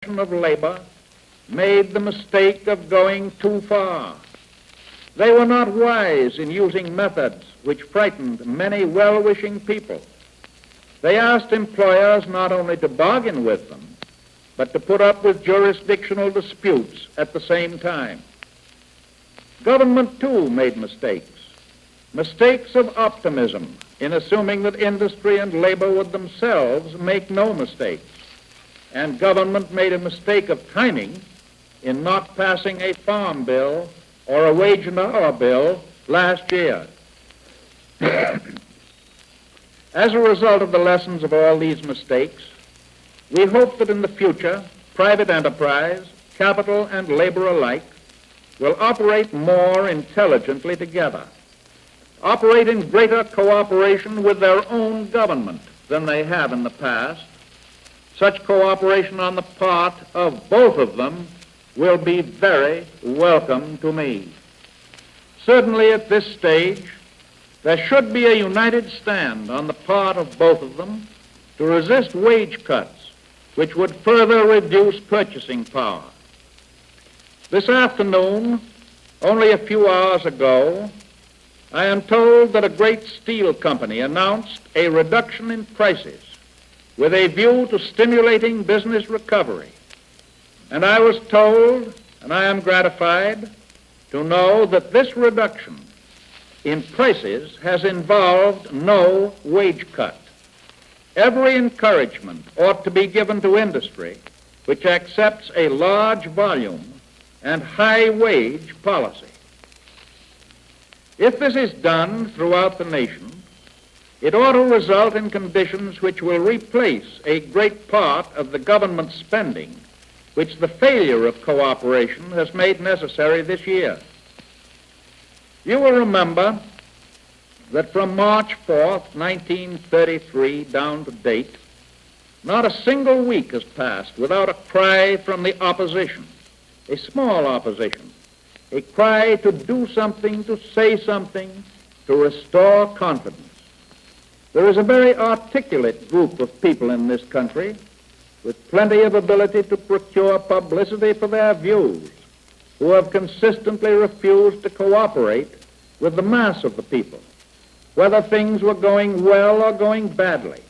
of labor made the mistake of going too far. They were not wise in using methods which frightened many well-wishing people. They asked employers not only to bargain with them, but to put up with jurisdictional disputes at the same time. Government, too, made mistakes of optimism in assuming that industry and labor would themselves make no mistakes. And government made a mistake of timing in not passing a farm bill or a wage and hour bill last year. As a result of the lessons of all these mistakes, we hope that in the future, private enterprise, capital, and labor alike will operate more intelligently together, operate in greater cooperation with their own government than they have in the past. Such cooperation on the part of both of them will be very welcome to me. Certainly at this stage, there should be a united stand on the part of both of them to resist wage cuts, which would further reduce purchasing power. This afternoon, only a few hours ago, I am told that a great steel company announced a reduction in prices with a view to stimulating business recovery. And I was told, and I am gratified, to know that this reduction in prices has involved no wage cut. Every encouragement ought to be given to industry which accepts a large volume and high wage policy. If this is done throughout the nation, it ought to result in conditions which will replace a great part of the government spending which the failure of cooperation has made necessary this year. You will remember that from March 4th, 1933 down to date, not a single week has passed without a cry from the opposition, a small opposition, a cry to do something, to say something, to restore confidence. There is a very articulate group of people in this country with plenty of ability to procure publicity for their views, who have consistently refused to cooperate with the mass of the people, whether things were going well or going badly,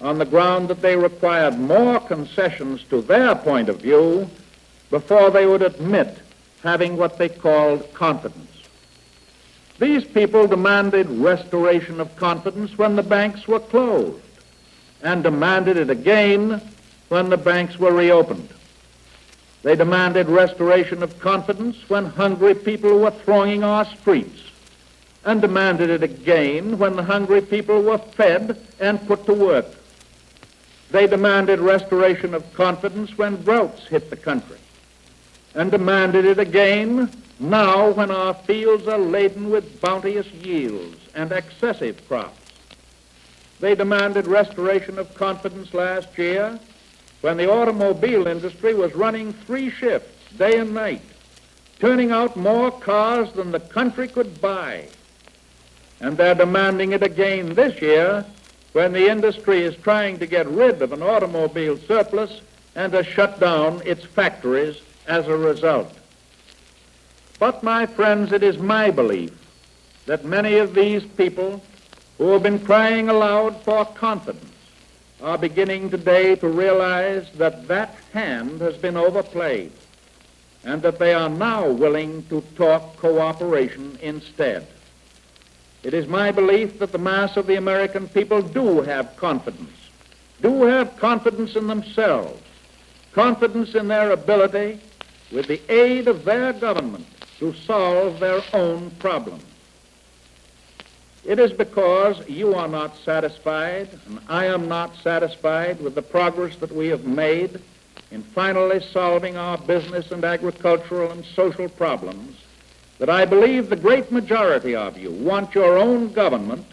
on the ground that they required more concessions to their point of view before they would admit having what they called confidence. These people demanded restoration of confidence when the banks were closed, and demanded it again when the banks were reopened. They demanded restoration of confidence when hungry people were thronging our streets, and demanded it again when the hungry people were fed and put to work. They demanded restoration of confidence when droughts hit the country, and demanded it again now when our fields are laden with bounteous yields and excessive crops. They demanded restoration of confidence last year when the automobile industry was running 3 shifts, day and night, turning out more cars than the country could buy. And they're demanding it again this year when the industry is trying to get rid of an automobile surplus and to shut down its factories as a result. But, my friends, it is my belief that many of these people who have been crying aloud for confidence are beginning today to realize that that hand has been overplayed, and that they are now willing to talk cooperation instead. It is my belief that the mass of the American people do have confidence in themselves, confidence in their ability, with the aid of their government, to solve their own problems. It is because you are not satisfied, and I am not satisfied with the progress that we have made in finally solving our business and agricultural and social problems, that I believe the great majority of you want your own government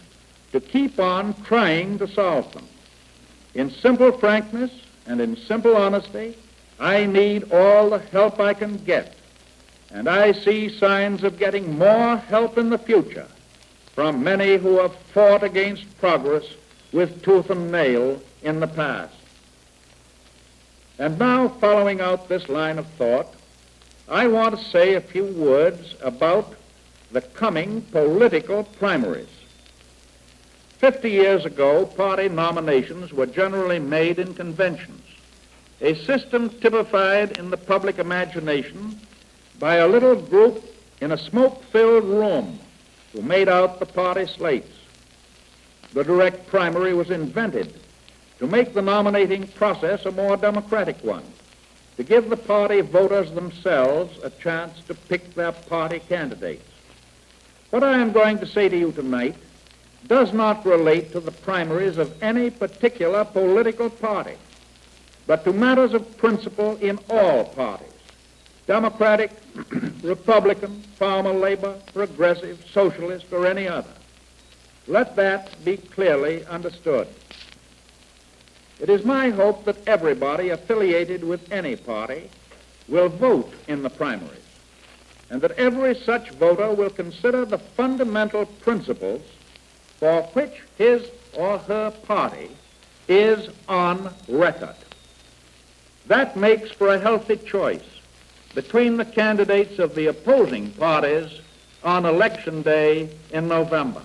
to keep on trying to solve them. In simple frankness and in simple honesty, I need all the help I can get, and I see signs of getting more help in the future from many who have fought against progress with tooth and nail in the past. And now, following out this line of thought, I want to say a few words about the coming political primaries. 50 years ago, party nominations were generally made in conventions, a system typified in the public imagination by a little group in a smoke-filled room who made out the party slates. The direct primary was invented to make the nominating process a more democratic one, to give the party voters themselves a chance to pick their party candidates. What I am going to say to you tonight does not relate to the primaries of any particular political party, but to matters of principle in all parties: Democratic, Republican, farmer, labor, progressive, socialist, or any other. Let that be clearly understood. It is my hope that everybody affiliated with any party will vote in the primaries, and that every such voter will consider the fundamental principles for which his or her party is on record. That makes for a healthy choice between the candidates of the opposing parties on election day in November.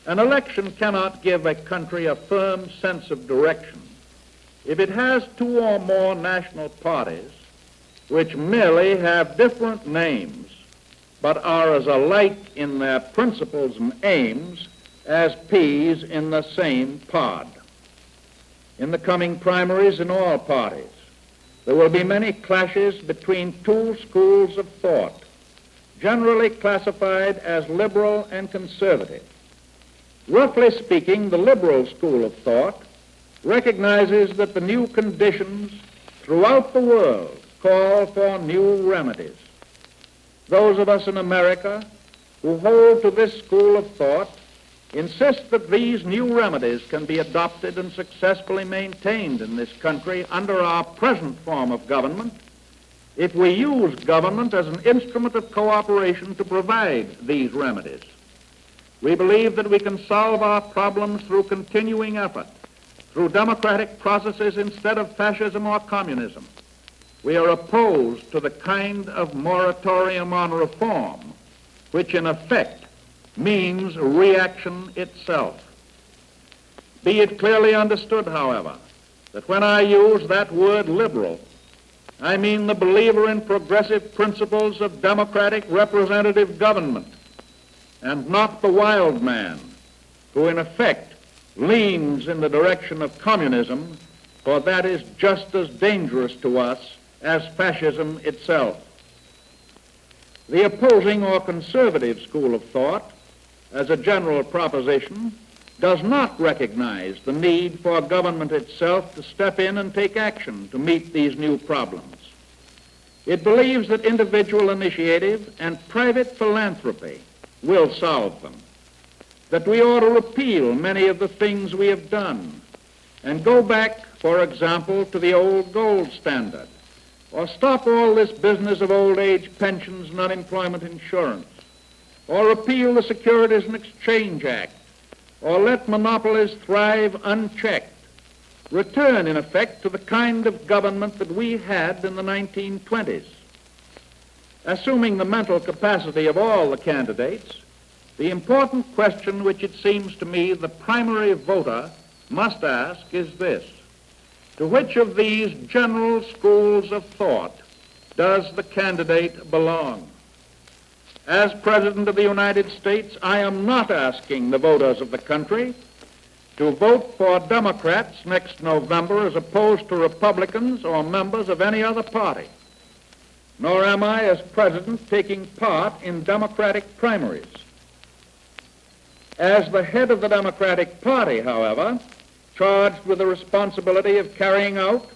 An election cannot give a country a firm sense of direction if it has two or more national parties which merely have different names but are as alike in their principles and aims as peas in the same pod. In the coming primaries in all parties, there will be many clashes between two schools of thought, generally classified as liberal and conservative. Roughly speaking, the liberal school of thought recognizes that the new conditions throughout the world call for new remedies. Those of us in America who hold to this school of thought insist that these new remedies can be adopted and successfully maintained in this country under our present form of government if we use government as an instrument of cooperation to provide these remedies. We believe that we can solve our problems through continuing effort, through democratic processes instead of fascism or communism. We are opposed to the kind of moratorium on reform, which in effect means reaction itself. Be it clearly understood, however, that when I use that word liberal, I mean the believer in progressive principles of democratic representative government, and not the wild man who in effect leans in the direction of communism, for that is just as dangerous to us as fascism itself. The opposing or conservative school of thought, as a general proposition, does not recognize the need for government itself to step in and take action to meet these new problems. It believes that individual initiative and private philanthropy will solve them, that we ought to repeal many of the things we have done and go back, for example, to the old gold standard, or stop all this business of old age pensions and unemployment insurance, or repeal the Securities and Exchange Act, or let monopolies thrive unchecked, return, in effect, to the kind of government that we had in the 1920s. Assuming the mental capacity of all the candidates, the important question which it seems to me the primary voter must ask is this: to which of these general schools of thought does the candidate belong? As President of the United States, I am not asking the voters of the country to vote for Democrats next November as opposed to Republicans or members of any other party. Nor am I, as President, taking part in Democratic primaries. As the head of the Democratic Party, however, charged with the responsibility of carrying out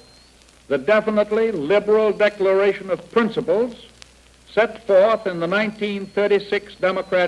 the definitely liberal declaration of principles set forth in the 1936 Democratic